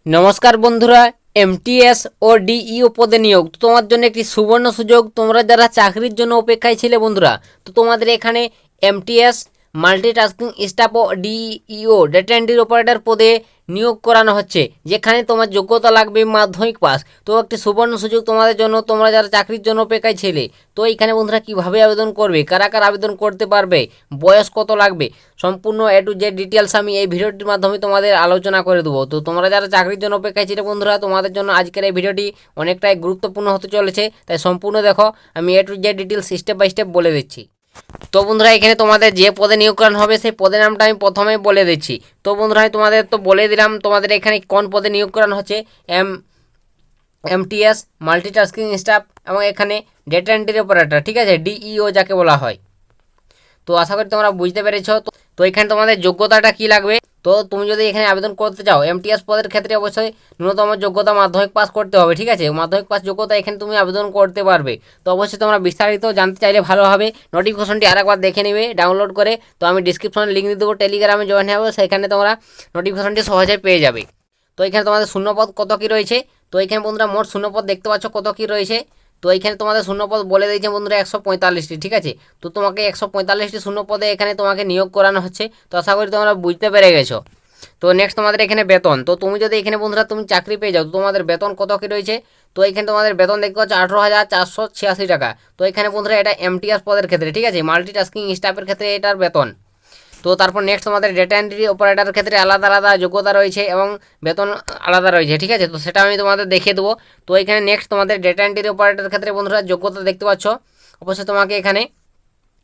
নমস্কার বন্ধুরা, এমটিএস ও ডিইও পদে নিয়োগ তো তোমার জন্য একটি সুবর্ণ সুযোগ। তোমরা যারা চাকরির জন্য অপেক্ষায় ছিলে বন্ধুরা, তো তোমাদের এখানে এমটিএস মাল্টিটাস্কিং স্টাফ ও ডিইও ডেটা এন্ট্রি অপারেটর পদে নিয়োগ করানো হচ্ছে, যেখানে তোমার যোগ্যতা লাগবে মাধ্যমিক পাস। তো একটি সুবর্ণ সুযোগ তোমাদের জন্য, তোমরা যারা চাকরির জন্য অপেক্ষায় ছিলে। তো এইখানে বন্ধুরা কীভাবে আবেদন করবে, কারা কারা আবেদন করতে পারবে, বয়স কত লাগবে, সম্পূর্ণ এ টু জেড ডিটেলস আমি এই ভিডিওটির মাধ্যমে তোমাদের আলোচনা করে দেবো। তো তোমরা যারা চাকরির জন্য অপেক্ষায় ছিলে বন্ধুরা, তোমাদের জন্য আজকের এই ভিডিওটি অনেকটাই গুরুত্বপূর্ণ হতে চলেছে, তাই সম্পূর্ণ দেখো। আমি A to Z details step by step বলে দিচ্ছি। তো বন্ধুরা, এখানে তোমাদের যে পদে নিয়োগ করানো হবে সেই পদের নামটা আমি প্রথমেই বলে দিচ্ছি। তো বন্ধুরা, আমি তোমাদের তো বলে দিলাম তোমাদের এখানে কোন পদে নিয়োগ করানো হচ্ছে। এমটিএস মাল্টিটাস্কিং স্টাফ এবং এখানে ডেটা এন্ট্রি অপারেটর, ঠিক আছে, ডিইও যাকে বলা হয়। তো আশা করি তোমরা বুঝতে পেরেছ। তো এখানে তোমাদের যোগ্যতাটা কি লাগবে। তো তুমি যদি এখানে আবেদন করতে চাও এমটিএস পদের ক্ষেত্রে অবশ্যই ন্যূনতম যোগ্যতা মাধ্যমিক পাস করতে হবে, ঠিক আছে। মাধ্যমিক পাস যোগ্যতা এখানে তুমি আবেদন করতে পারবে। তো অবশ্যই তোমরা বিস্তারিত জানতে চাইলে ভালোভাবে নোটিফিকেশনটি আরেকবার দেখে নেবে ডাউনলোড করে। তো আমি ডিসক্রিপশনে লিঙ্ক দিয়ে দেবো, টেলিগ্রামে জয়েন হবে, সেখানে তোমরা নোটিফিকেশনটি সহজে পেয়ে যাবে। তো এখানে তোমাদের শূন্যপদ কত কী রয়েছে। তো এখানে বন্ধুরা মোট শূন্যপদ দেখতে পাচ্ছ কত কী রয়েছে। তো এখানে তোমাদের শূন্যপদ বলে দিয়েছে বন্ধুরা 145টি, ঠিক আছে। তো তোমাকে 145টি শূন্যপদে এখানে তোমাকে নিয়োগ করানো হচ্ছে। তো আশা করি তোমরা বুঝতে পেরে গেছো। তো নেক্সট তোমাদের এখানে বেতন। তো তুমি যদি এখানে বন্ধুরা তুমি চাকরি পেয়ে যাও, তো তোমাদের বেতন কত কী রয়েছে। তো এখানে তোমাদের বেতন দেখতে পাচ্ছ 18,486 টাকা। তো এখানে বন্ধুরা এটা এমটিএস পদের ক্ষেত্রে, ঠিক আছে, মাল্টিটাস্কিং স্টাফের ক্ষেত্রে এটার বেতন। তো তারপর নেক্সট আমাদের ডেটা এন্ট্রি অপারেটরের ক্ষেত্রে আলাদা আলাদা যোগ্যতা রয়েছে এবং বেতন আলাদা রয়েছে, ঠিক আছে। তো সেটা আমি তোমাদের দেখিয়ে দেবো। তো এখানে নেক্সট তোমাদের ডেটা এন্ট্রি অপারেটরের ক্ষেত্রে বন্ধুরা যোগ্যতা দেখতে পাচ্ছ। অবশ্যই তোমাকে এখানে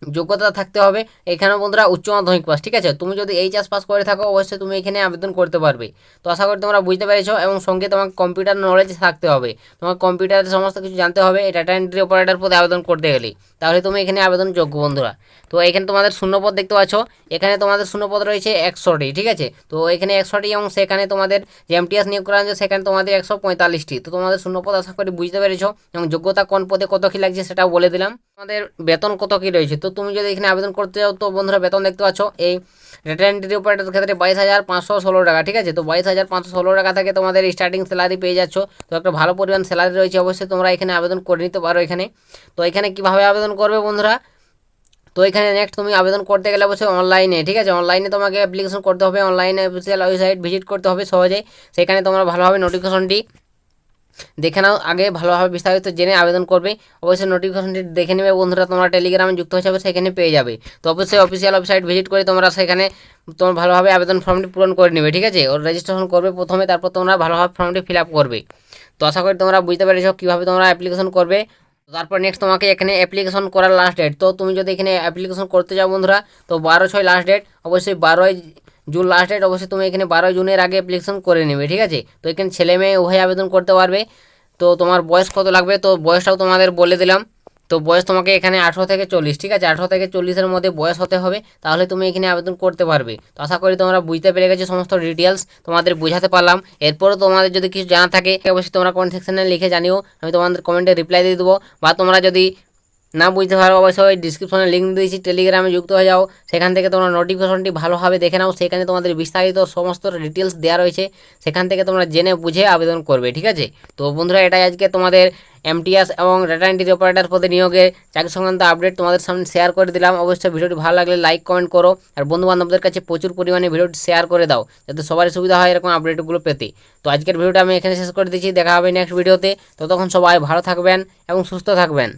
যোগ্যতা থাকতে হবে এখানে বন্ধুরা উচ্চ মাধ্যমিক পাস, ঠিক আছে। তুমি যদি এইচএস পাস করে থাকো অবশ্যই তুমি এখানে আবেদন করতে পারবে। তো আশা করি তোমরা বুঝতে পেরেছো। এবং সঙ্গে তোমাকে কম্পিউটার নলেজ থাকতে হবে, তোমার কম্পিউটারের সমস্ত কিছু জানতে হবে এই ডাটা এন্ট্রি অপারেটর পদে আবেদন করতে গেলে, তাহলে তুমি এখানে আবেদন যোগ্য বন্ধুরা। তো এখানে তোমাদের শূন্যপদ দেখতে পাচ্ছ, এখানে তোমাদের শূন্যপদ রয়েছে 100টি, ঠিক আছে। তো এখানে 100টি এবং সেখানে তোমাদের যে এমটিএস নিয়োগ করা হচ্ছে সেখানে তোমাদের 145টি। তো তোমাদের শূন্যপদ আশা করি বুঝতে পেরেছো এবং যোগ্যতা কোন পদে কত কী লাগছে সেটাও বলে দিলাম। তোমাদের বেতন কত কী রয়েছে। তো তুমি যদি এখানে আবেদন করতে চাও তো বন্ধুরা বেতন দেখতে পাচ্ছ এই ডেটা এন্ট্রি অপারেটরের ক্ষেত্রে 22,516 টাকা, ঠিক আছে। তো 22,516 টাকা থেকে তোমাদের স্টার্টিং স্যালারি পেয়ে যাচ্ছ। তো একটা ভালো পরিমাণ স্যালারি রয়েছে, অবশ্যই তোমরা এখানে আবেদন করে নিতে পারো এখানে। তো এখানে কীভাবে আবেদন করবে বন্ধুরা। তো এখানে নেক্সট তুমি আবেদন করতে গেলে অবশ্যই অনলাইনে, ঠিক আছে, অনলাইনে তোমাকে অ্যাপ্লিকেশন করতে হবে, অনলাইনে অফিসিয়াল ওয়েবসাইট ভিজিট করতে হবে সহজে। সেখানে তোমরা ভালোভাবে নোটিফিকেশনটি দেখে নাও, আগে ভালোভাবে বিস্তারিত জেনে আবেদন করবে। অবশ্যই নোটিফিকেশনটি দেখে নেবে বন্ধুরা, তোমরা টেলিগ্রামে যুক্ত হয়ে যাবে, সেখানে পেয়ে যাবে। তো অবশ্যই অফিসিয়াল ওয়েবসাইট ভিজিট করে তোমরা সেখানে তোমরা ভালোভাবে আবেদন ফর্মটি পূরণ করে নেবে, ঠিক আছে। ওর রেজিস্ট্রেশন করবে প্রথমে, তারপর তোমরা ভালোভাবে ফর্মটি ফিল আপ করবে। তো আশা করি তোমরা বুঝতে পেরেছো কীভাবে তোমরা অ্যাপ্লিকেশন করবে। তারপর নেক্সট তোমাকে এখানে অ্যাপ্লিকেশন করার লাস্ট ডেট। তো তুমি যদি এখানে অ্যাপ্লিকেশন করতে যাও বন্ধুরা, তো 12/6 লাস্ট ডেট, অবশ্যই 12 জুন লাস্ট ডেট। অবশ্যই তুমি এখানে 12 জুনের আগে অ্যাপ্লিকেশন করে নেবে, ঠিক আছে। তো এখানে ছেলে মেয়ে উভয় আবেদন করতে পারবে। তো তোমার বয়স কত লাগবে, তো বয়সটাও তোমাদের বলে দিলাম। তো বয়স তোমাকে এখানে 18 থেকে 40, ঠিক আছে, 18 থেকে 40-এর মধ্যে বয়স হতে হবে, তাহলে তুমি এখানে আবেদন করতে পারবে। তো আশা করি তোমরা বুঝতে পেরে গেছো, সমস্ত ডিটেলস তোমাদের বোঝাতে পারলাম। এরপরও তোমাদের যদি কিছু জানা থাকে অবশ্যই তোমরা কমেন্ট সেকশনে লিখে জানিও, আমি তোমাদের কমেন্টে রিপ্লাই দিয়ে দেবো। বা তোমরা যদি না বুঝতে পারো অবশ্যই ডিসক্রিপশনে লিঙ্ক দিয়েছি, টেলিগ্রামে যুক্ত হয়ে যাও, সেখান থেকে তোমরা নোটিফিকেশনটি ভালোভাবে দেখে নাও, সেখানে তোমাদের বিস্তারিত সমস্ত ডিটেলস দেওয়া রয়েছে, সেখান থেকে তোমরা জেনে বুঝে আবেদন করবে, ঠিক আছে। তো বন্ধুরা, এটাই আজকে তোমাদের এমটিএস এবং ডাটা এন্ট্রি অপারেটর পদে নিয়োগের চাকরি সংক্রান্ত আপডেট তোমাদের সামনে শেয়ার করে দিলাম। অবশ্যই ভিডিওটি ভালো লাগলে লাইক কমেন্ট করো, আর বন্ধুবান্ধবদের কাছে প্রচুর পরিমাণে ভিডিওটি শেয়ার করে দাও, যাতে সবারই সুবিধা হয় এরকম আপডেটগুলো পেতে। তো আজকের ভিডিওটা আমি এখানে শেষ করে দিচ্ছি, দেখা হবে নেক্সট ভিডিওতে। ততক্ষণ সবাই ভালো থাকবেন এবং সুস্থ থাকবেন।